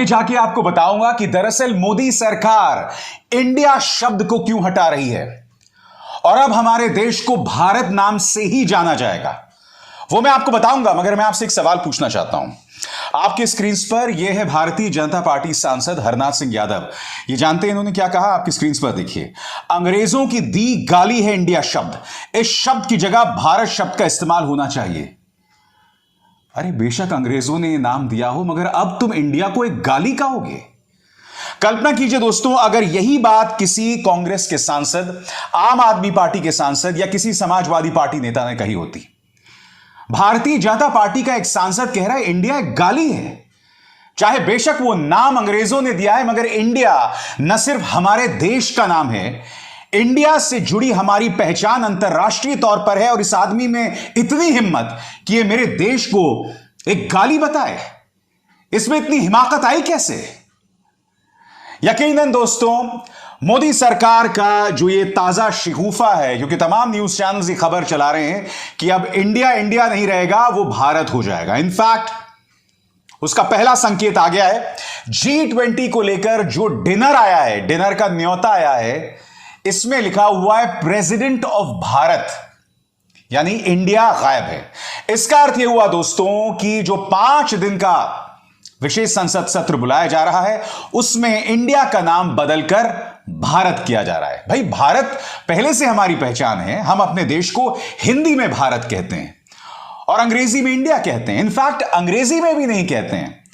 जाके आपको बताऊंगा कि दरअसल मोदी सरकार इंडिया शब्द को क्यों हटा रही है और अब हमारे देश को भारत नाम से ही जाना जाएगा, वो मैं आपको बताऊंगा। मगर मैं आपसे एक सवाल पूछना चाहता हूं। आपके स्क्रीन पर यह है भारतीय जनता पार्टी सांसद हरनाथ सिंह यादव। ये जानते हैं इन्होंने क्या कहा? आपकी स्क्रीन पर देखिए, अंग्रेजों की दी गाली है इंडिया शब्द, इस शब्द की जगह भारत शब्द का इस्तेमाल होना चाहिए। अरे बेशक अंग्रेजों ने नाम दिया हो, मगर अब तुम इंडिया को एक गाली कहोगे? कल्पना कीजिए दोस्तों, अगर यही बात किसी कांग्रेस के सांसद, आम आदमी पार्टी के सांसद या किसी समाजवादी पार्टी नेता ने कही होती। भारतीय जनता पार्टी का एक सांसद कह रहा है इंडिया एक गाली है। चाहे बेशक वो नाम अंग्रेजों ने दिया है, मगर इंडिया न सिर्फ हमारे देश का नाम है, इंडिया से जुड़ी हमारी पहचान अंतरराष्ट्रीय तौर पर है। और इस आदमी में इतनी हिम्मत कि ये मेरे देश को एक गाली बताए, इसमें इतनी हिमाकत आई कैसे? यकीनन दोस्तों, मोदी सरकार का जो ये ताजा शिगूफा है, क्योंकि तमाम न्यूज चैनल्स ये खबर चला रहे हैं कि अब इंडिया इंडिया नहीं रहेगा, वो भारत हो जाएगा। इनफैक्ट उसका पहला संकेत आ गया है। G20 को लेकर जो डिनर आया है, डिनर का न्योता आया है, इसमें लिखा हुआ है प्रेसिडेंट ऑफ भारत, यानी इंडिया गायब है। इसका अर्थ यह हुआ दोस्तों कि जो 5 दिन का विशेष संसद सत्र बुलाया जा रहा है, उसमें इंडिया का नाम बदलकर भारत किया जा रहा है। भाई, भारत पहले से हमारी पहचान है। हम अपने देश को हिंदी में भारत कहते हैं और अंग्रेजी में इंडिया कहते हैं। इनफैक्ट अंग्रेजी में भी नहीं कहते हैं।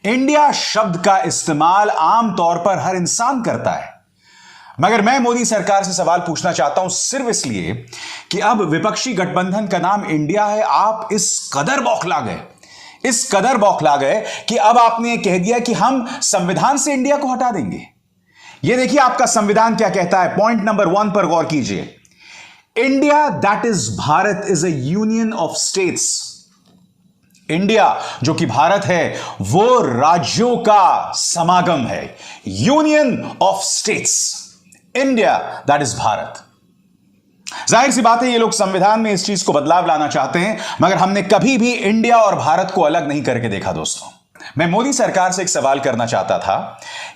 इंडिया शब्द का इस्तेमाल आमतौर पर हर इंसान करता है। मगर मैं मोदी सरकार से सवाल पूछना चाहता हूं, सिर्फ इसलिए कि अब विपक्षी गठबंधन का नाम इंडिया है। आप इस कदर बौखला गए कि अब आपने कह दिया कि हम संविधान से इंडिया को हटा देंगे। यह देखिए आपका संविधान क्या कहता है। पॉइंट नंबर 1 पर गौर कीजिए। India that is Bharat is a union of states. India जो कि भारत है, वो राज्यों का समागम है। Union of states, India that is Bharat. जाहिर सी बात है, ये लोग संविधान में इस चीज को बदलाव लाना चाहते हैं, मगर हमने कभी भी इंडिया और भारत को अलग नहीं करके देखा। दोस्तों, मैं मोदी सरकार से एक सवाल करना चाहता था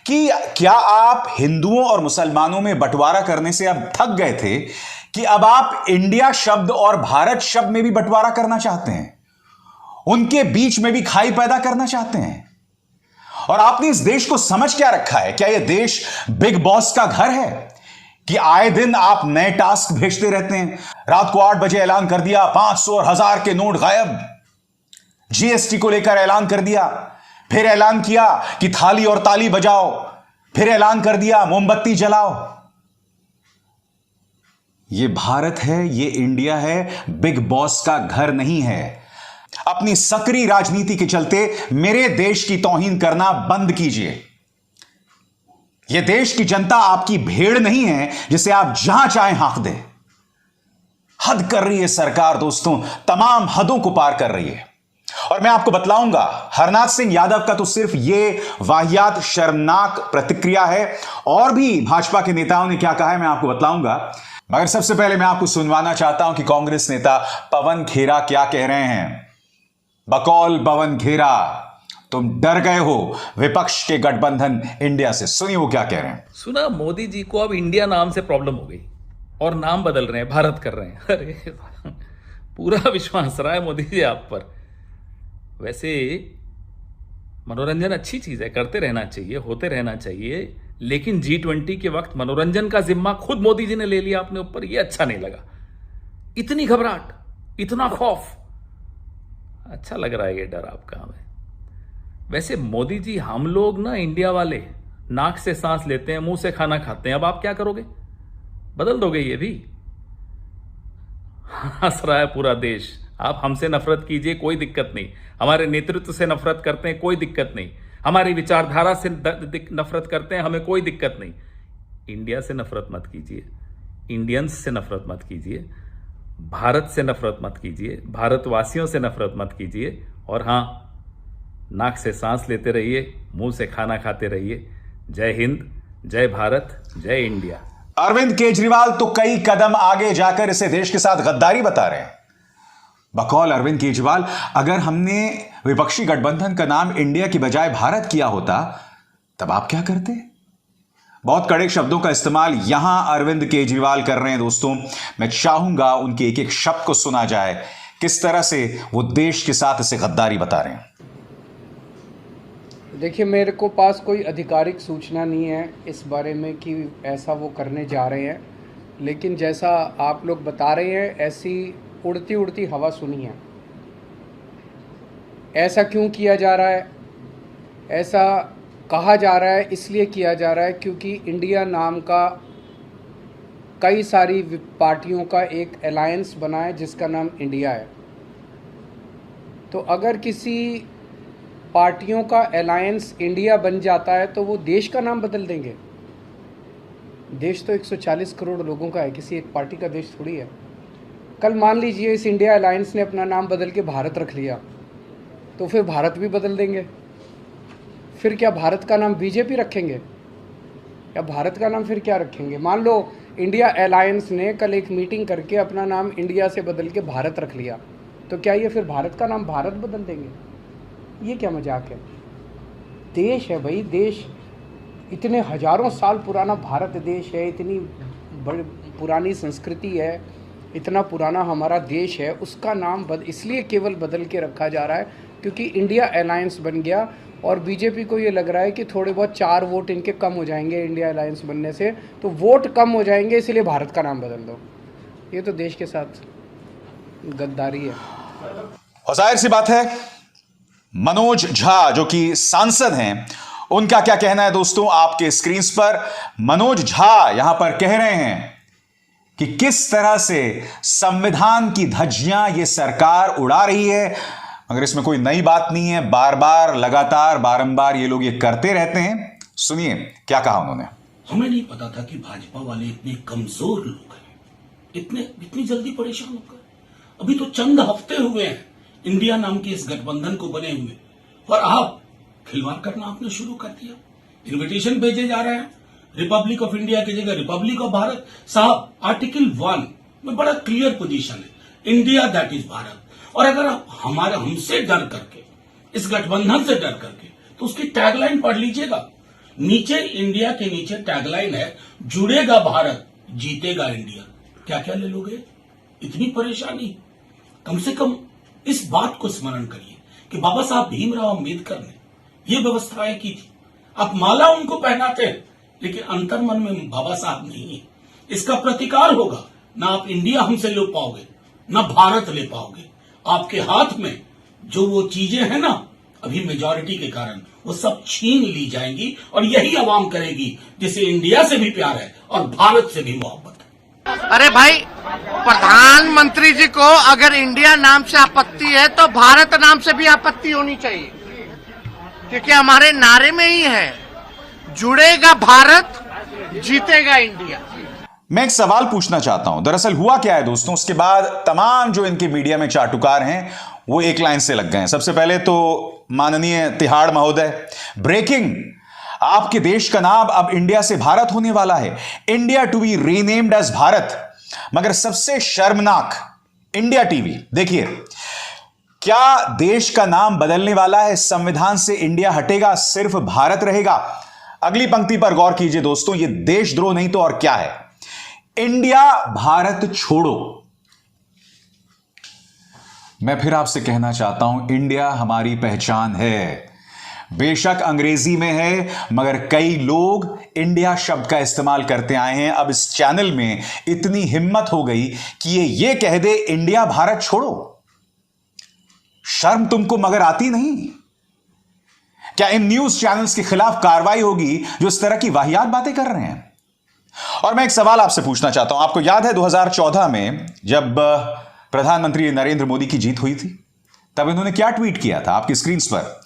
कि क्या आप हिंदुओं और मुसलमानों में बंटवारा करने से अब थक गए थे कि अब आप इंडिया शब्द और भारत शब्द में भी बंटवारा करना चाहते हैं, उनके बीच में भी खाई पैदा करना चाहते हैं? और आपने इस देश को समझ क्या रखा है? क्या यह देश बिग बॉस का घर है कि आए दिन आप नए टास्क भेजते रहते हैं? रात को 8 बजे ऐलान कर दिया 500 और 1000 के नोट गायब, जीएसटी को लेकर ऐलान कर दिया, फिर ऐलान किया कि थाली और ताली बजाओ, फिर ऐलान कर दिया मोमबत्ती जलाओ। यह भारत है, यह इंडिया है, बिग बॉस का घर नहीं है। अपनी सक्रिय राजनीति के चलते मेरे देश की तौहीन करना बंद कीजिए। यह देश की जनता आपकी भेड़ नहीं है जिसे आप जहां चाहें हाँक दें। हद कर रही है सरकार दोस्तों, तमाम हदों को पार कर रही है। और मैं आपको बतलाऊंगा, हरनाथ सिंह यादव का तो सिर्फ यह वाहियात शर्मनाक प्रतिक्रिया है, और भी भाजपा के नेताओं ने क्या कहा है मैं आपको बतलाऊंगा। मगर सबसे पहले मैं आपको सुनवाना चाहता हूं कि कांग्रेस नेता पवन खेरा क्या कह रहे हैं। बकौल पवन खेरा, तुम डर गए हो विपक्ष के गठबंधन इंडिया से। सुनिए वो क्या कह रहे हैं। सुना, मोदी जी को अब इंडिया नाम से प्रॉब्लम हो गई और नाम बदल रहे हैं, भारत कर रहे हैं। अरे पूरा विश्वास रहा है मोदी जी आप पर। वैसे मनोरंजन अच्छी चीज है, करते रहना चाहिए, होते रहना चाहिए, लेकिन G20 के वक्त मनोरंजन का जिम्मा खुद मोदी जी ने ले लिया अपने ऊपर, यह अच्छा नहीं लगा। इतनी घबराहट, इतना खौफ, अच्छा लग रहा है ये डर आपका हमें। वैसे मोदी जी, हम लोग ना इंडिया वाले नाक से सांस लेते हैं, मुंह से खाना खाते हैं। अब आप क्या करोगे? बदल दोगे ये भी? हंस रहा है पूरा देश। आप हमसे नफरत कीजिए, कोई दिक्कत नहीं। हमारे नेतृत्व से नफरत करते हैं, कोई दिक्कत नहीं। हमारी विचारधारा से नफरत करते हैं, हमें कोई दिक्कत नहीं। इंडिया से नफरत मत कीजिए, इंडियंस से नफरत मत कीजिए, भारत से नफरत मत कीजिए, भारतवासियों से नफरत मत कीजिए। और हां, नाक से सांस लेते रहिए, मुंह से खाना खाते रहिए। जय हिंद, जय भारत, जय इंडिया। अरविंद केजरीवाल तो कई कदम आगे जाकर इसे देश के साथ गद्दारी बता रहे हैं। बकौल अरविंद केजरीवाल, अगर हमने विपक्षी गठबंधन का नाम इंडिया की बजाय भारत किया होता तब आप क्या करते? बहुत कड़े शब्दों का इस्तेमाल यहां अरविंद केजरीवाल कर रहे हैं दोस्तों। मैं चाहूंगा उनके एक एक शब्द को सुना जाए, किस तरह से वो देश के साथ इसे गद्दारी बता रहे हैं। देखिए, मेरे को पास कोई आधिकारिक सूचना नहीं है इस बारे में कि ऐसा वो करने जा रहे हैं, लेकिन जैसा आप लोग बता रहे हैं ऐसी उड़ती उड़ती हवा सुनी है। ऐसा क्यों किया जा रहा है? ऐसा कहा जा रहा है, इसलिए किया जा रहा है क्योंकि इंडिया नाम का कई सारी पार्टियों का एक अलायंस बना है जिसका नाम इंडिया है। तो अगर किसी पार्टियों का अलायंस इंडिया बन जाता है तो वो देश का नाम बदल देंगे। देश तो 140 करोड़ लोगों का है, किसी एक पार्टी का देश थोड़ी है। कल मान लीजिए इस इंडिया अलायंस ने अपना नाम बदल के भारत रख लिया, तो फिर भारत भी बदल देंगे। फिर क्या भारत का नाम बीजेपी रखेंगे या भारत का नाम फिर क्या रखेंगे? मान लो इंडिया अलायंस ने कल एक मीटिंग करके अपना नाम इंडिया से बदल के भारत रख लिया, तो क्या ये फिर भारत का नाम भारत बदल देंगे? ये क्या मजाक है? देश है भाई, देश इतने हजारों साल पुराना भारत देश है, इतनी बड़ी पुरानी संस्कृति है, इतना पुराना हमारा देश है, उसका नाम इसलिए केवल बदल के रखा जा रहा है क्योंकि इंडिया अलायंस बन गया और बीजेपी को ये लग रहा है कि थोड़े बहुत 4 वोट इनके कम हो जाएंगे इंडिया अलायंस बनने से, तो वोट कम हो जाएंगे इसलिए भारत का नाम बदल दो। ये तो देश के साथ गद्दारी है। और जाहिर सी बात है, मनोज झा जो कि सांसद हैं, उनका क्या कहना है दोस्तों आपके स्क्रीन पर। मनोज झा यहां पर कह रहे हैं कि किस तरह से संविधान की धज्जियां ये सरकार उड़ा रही है, मगर इसमें कोई नई बात नहीं है। बार बार लगातार बारंबार ये लोग ये करते रहते हैं। सुनिए क्या कहा उन्होंने। हमें नहीं पता था कि भाजपा वाले इतने कमजोर लोग हैं, इतनी जल्दी परेशान होकर। अभी तो चंद हफ्ते हुए हैं इंडिया नाम के इस गठबंधन को बने हुए, और आप खिलवाड़ करना आपने शुरू कर दिया। इन्विटेशन भेजे जा रहे हैं रिपब्लिक ऑफ इंडिया की जगह रिपब्लिक ऑफ भारत। साहब, आर्टिकल 1 में बड़ा क्लियर पोजीशन है, इंडिया दैट इज भारत। और अगर आप हमसे डर करके, इस गठबंधन से डर करके, तो उसकी टैगलाइन पढ़ लीजिएगा। नीचे इंडिया के नीचे टैगलाइन है, जुड़ेगा भारत जीतेगा इंडिया। क्या क्या ले लोगे? इतनी परेशानी? कम से कम इस बात को स्मरण करिए कि बाबा साहब भीमराव अंबेडकर ने ये व्यवस्थाएं की थी। आप माला उनको पहनाते हैं, लेकिन अंतर्मन में बाबा साहब नहीं है। इसका प्रतिकार होगा, ना आप इंडिया हमसे ले पाओगे, ना भारत ले पाओगे। आपके हाथ में जो वो चीजें हैं ना, अभी मेजॉरिटी के कारण वो सब छीन ली जाएंगी, और यही आवाम करेगी जिसे इंडिया से भी प्यार है और भारत से भी मोहब्बत है। अरे भाई, प्रधानमंत्री जी को अगर इंडिया नाम से आपत्ति है तो भारत नाम से भी आपत्ति होनी चाहिए, क्योंकि हमारे नारे में ही है, जुड़ेगा भारत जीतेगा इंडिया। मैं एक सवाल पूछना चाहता हूं। दरअसल हुआ क्या है दोस्तों, उसके बाद तमाम जो इनके मीडिया में चाटुकार हैं वो एक लाइन से लग गए हैं। सबसे पहले तो माननीय तिहाड़ महोदय, ब्रेकिंग, आपके देश का नाम अब इंडिया से भारत होने वाला है, India to be renamed as Bharat. मगर सबसे शर्मनाक, इंडिया टीवी, देखिए क्या देश का नाम बदलने वाला है? संविधान से इंडिया हटेगा, सिर्फ भारत रहेगा। अगली पंक्ति पर गौर कीजिए दोस्तों, यह देशद्रोह नहीं तो और क्या है। इंडिया भारत छोड़ो। मैं फिर आपसे कहना चाहता हूं, इंडिया हमारी पहचान है। बेशक अंग्रेजी में है, मगर कई लोग इंडिया शब्द का इस्तेमाल करते आए हैं। अब इस चैनल में इतनी हिम्मत हो गई कि ये कह दे इंडिया भारत छोड़ो। शर्म तुमको मगर आती नहीं? क्या इन न्यूज चैनल्स के खिलाफ कार्रवाई होगी जो इस तरह की वाहियात बातें कर रहे हैं? और मैं एक सवाल आपसे पूछना चाहता हूं। आपको याद है 2014 में जब प्रधानमंत्री नरेंद्र मोदी की जीत हुई थी, तब इन्होंने क्या ट्वीट किया था? आपकी स्क्रीन पर,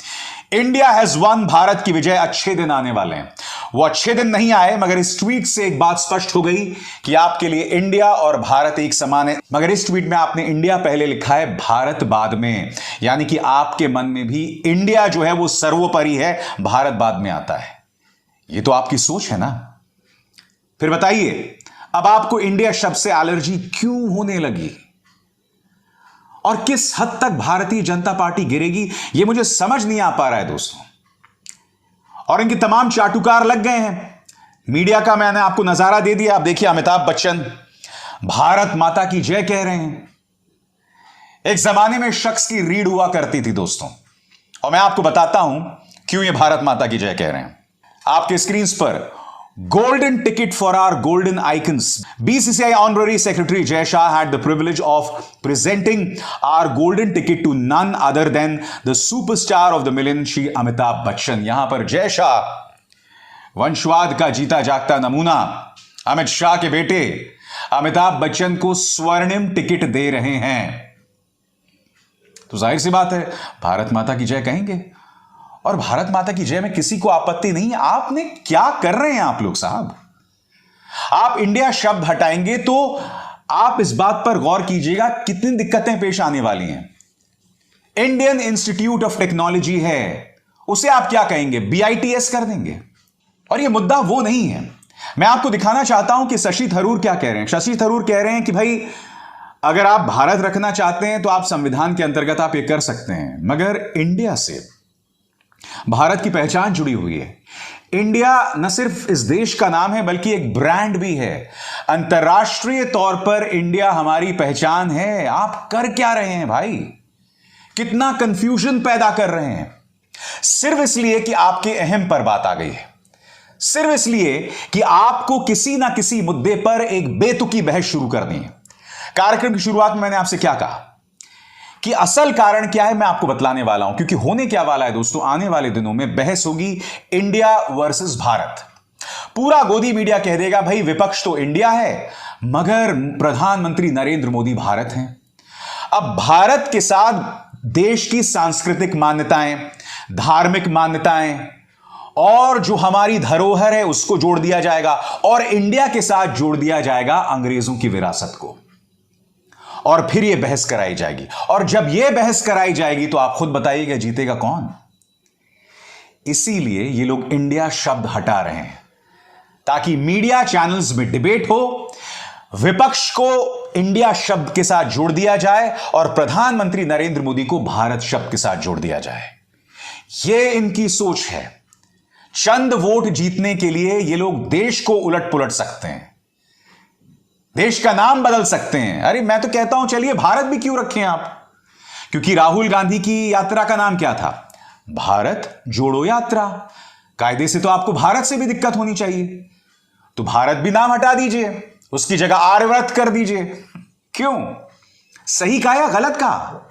इंडिया हैज वन, भारत की विजय, अच्छे दिन आने वाले हैं। वो अच्छे दिन नहीं आए, मगर इस ट्वीट से एक बात स्पष्ट हो गई कि आपके लिए इंडिया और भारत एक समान है। मगर इस ट्वीट में आपने इंडिया पहले लिखा है, भारत बाद में, यानी कि आपके मन में भी इंडिया जो है वो सर्वोपरि है, भारत बाद में आता है। ये तो आपकी सोच है ना। फिर बताइए, अब आपको इंडिया शब्द से एलर्जी क्यों होने लगी? और किस हद तक भारतीय जनता पार्टी गिरेगी, यह मुझे समझ नहीं आ पा रहा है दोस्तों। और इनके तमाम चाटुकार लग गए हैं। मीडिया का मैंने आपको नजारा दे दिया। आप देखिए, अमिताभ बच्चन भारत माता की जय कह रहे हैं। एक जमाने में शख्स की रीढ़ हुआ करती थी दोस्तों, और मैं आपको बताता हूं क्यों ये भारत माता की जय कह रहे हैं। आपके स्क्रीन पर golden ticket for our golden icons. BCCI Honorary Secretary Jay Shah had the privilege of presenting our golden ticket to none other than the superstar of the million, Shri Amitabh Bachchan. यहां पर जय शाह वंशवाद का जीता जागता नमूना अमित शाह के बेटे अमिताभ बच्चन को स्वर्णिम टिकट दे रहे हैं। तो जाहिर सी बात है, भारत माता की जय कहेंगे। और भारत माता की जय में किसी को आपत्ति नहीं है। आपने क्या कर रहे हैं आप लोग साहब? आप इंडिया शब्द हटाएंगे तो आप इस बात पर गौर कीजिएगा कितनी दिक्कतें पेश आने वाली हैं। इंडियन इंस्टीट्यूट ऑफ टेक्नोलॉजी है, उसे आप क्या कहेंगे? BITS कर देंगे। और यह मुद्दा वो नहीं है। मैं आपको दिखाना चाहता हूं कि शशि थरूर क्या कह रहे हैं। शशि थरूर कह रहे हैं कि भाई, अगर आप भारत रखना चाहते हैं तो आप संविधान के अंतर्गत आप ये कर सकते हैं, मगर इंडिया से भारत की पहचान जुड़ी हुई है। इंडिया न सिर्फ इस देश का नाम है बल्कि एक ब्रांड भी है। अंतर्राष्ट्रीय तौर पर इंडिया हमारी पहचान है। आप कर क्या रहे हैं भाई? कितना कंफ्यूजन पैदा कर रहे हैं, सिर्फ इसलिए कि आपके अहम पर बात आ गई है, सिर्फ इसलिए कि आपको किसी ना किसी मुद्दे पर एक बेतुकी बहस शुरू करनी है। कार्यक्रम की शुरुआत में मैंने आपसे क्या कहा कि असल कारण क्या है, मैं आपको बतलाने वाला हूं। क्योंकि होने क्या वाला है दोस्तों, आने वाले दिनों में बहस होगी इंडिया वर्सेस भारत। पूरा गोदी मीडिया कह देगा भाई विपक्ष तो इंडिया है मगर प्रधानमंत्री नरेंद्र मोदी भारत हैं। अब भारत के साथ देश की सांस्कृतिक मान्यताएं, धार्मिक मान्यताएं और जो हमारी धरोहर है उसको जोड़ दिया जाएगा, और इंडिया के साथ जोड़ दिया जाएगा अंग्रेजों की विरासत को, और फिर यह बहस कराई जाएगी। और जब यह बहस कराई जाएगी तो आप खुद बताइएगा जीतेगा कौन। इसीलिए ये लोग इंडिया शब्द हटा रहे हैं ताकि मीडिया चैनल्स में डिबेट हो, विपक्ष को इंडिया शब्द के साथ जोड़ दिया जाए और प्रधानमंत्री नरेंद्र मोदी को भारत शब्द के साथ जोड़ दिया जाए। यह इनकी सोच है। चंद वोट जीतने के लिए ये लोग देश को उलट पुलट सकते हैं, देश का नाम बदल सकते हैं। अरे मैं तो कहता हूं चलिए भारत भी क्यों रखें आप, क्योंकि राहुल गांधी की यात्रा का नाम क्या था? भारत जोड़ो यात्रा। कायदे से तो आपको भारत से भी दिक्कत होनी चाहिए, तो भारत भी नाम हटा दीजिए, उसकी जगह आर्यव्रत कर दीजिए। क्यों? सही कहा या गलत कहा?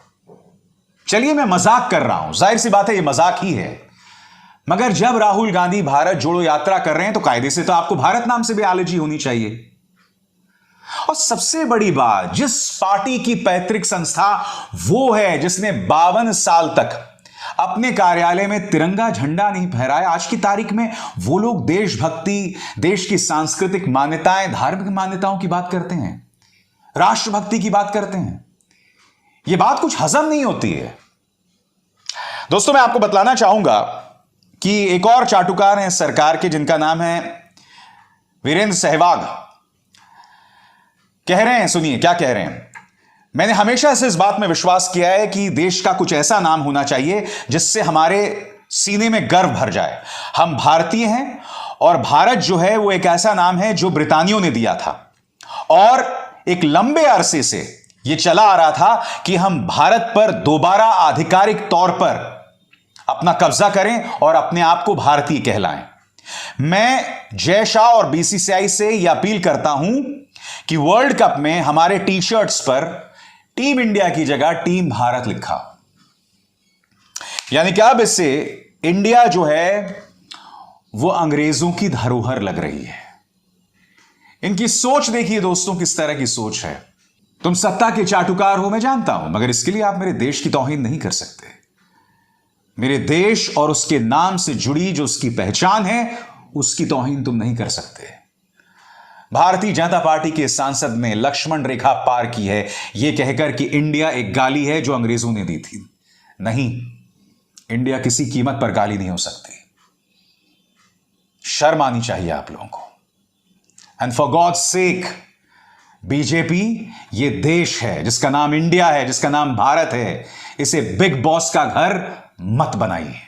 चलिए मैं मजाक कर रहा हूं, जाहिर सी बात है ये मजाक ही है, मगर जब राहुल गांधी भारत जोड़ो यात्रा कर रहे हैं तो कायदे से तो आपको भारत नाम से भी एलर्जी होनी चाहिए। और सबसे बड़ी बात, जिस पार्टी की पैतृक संस्था वो है जिसने 52 साल तक अपने कार्यालय में तिरंगा झंडा नहीं फहराया, आज की तारीख में वो लोग देशभक्ति, देश की सांस्कृतिक मान्यताएं, धार्मिक मान्यताओं की बात करते हैं, राष्ट्रभक्ति की बात करते हैं। ये बात कुछ हजम नहीं होती है दोस्तों। मैं आपको बतलाना चाहूंगा कि एक और चाटुकार हैं सरकार के, जिनका नाम है वीरेंद्र सहवाग। कह रहे हैं, सुनिए क्या कह रहे हैं। मैंने हमेशा से इस बात में विश्वास किया है कि देश का कुछ ऐसा नाम होना चाहिए जिससे हमारे सीने में गर्व भर जाए। हम भारतीय हैं और भारत जो है वो एक ऐसा नाम है जो ब्रितानियों ने दिया था, और एक लंबे अरसे से ये चला आ रहा था कि हम भारत पर दोबारा आधिकारिक तौर पर अपना कब्जा करें और अपने आप को भारतीय कहलाएं। मैं जय शाह और BCCI से यह अपील करता हूं कि वर्ल्ड कप में हमारे टी शर्ट्स पर टीम इंडिया की जगह टीम भारत लिखा, यानी कि अब इससे इंडिया जो है वो अंग्रेजों की धरोहर लग रही है। इनकी सोच देखिए दोस्तों, किस तरह की सोच है। तुम सत्ता के चाटुकार हो मैं जानता हूं, मगर इसके लिए आप मेरे देश की तौहीन नहीं कर सकते। मेरे देश और उसके नाम से जुड़ी जो उसकी पहचान है उसकी तौहीन तुम नहीं कर सकते। भारतीय जनता पार्टी के सांसद ने लक्ष्मण रेखा पार की है यह कहकर कि इंडिया एक गाली है जो अंग्रेजों ने दी थी। नहीं, इंडिया किसी कीमत पर गाली नहीं हो सकती। शर्म आनी चाहिए आप लोगों को। And for God's sake, BJP ये देश है जिसका नाम इंडिया है, जिसका नाम भारत है। इसे बिग बॉस का घर मत बनाइए।